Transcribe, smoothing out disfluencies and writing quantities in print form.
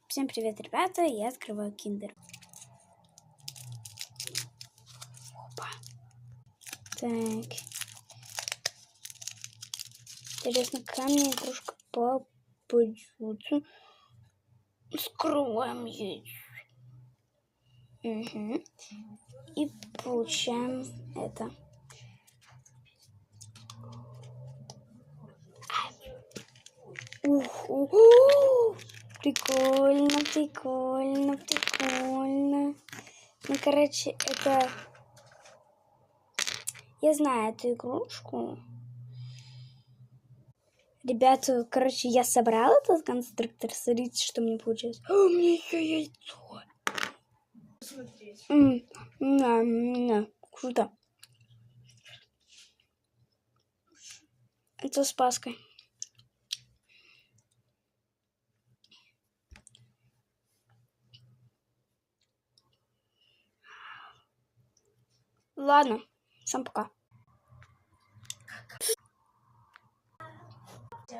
Всем привет, ребята! Я открываю киндер. Опа. Так. Интересно, камни трошка попадутся. Скрываем яйцо. Угу. И получаем это. Прикольно, прикольно, прикольно. Ну, короче, это... Я знаю эту игрушку. Ребята, короче, я собрала этот конструктор. Смотрите, что мне получилось. У меня еще яйцо. Смотреть. Круто. Это с Паской. Ладно, всем пока.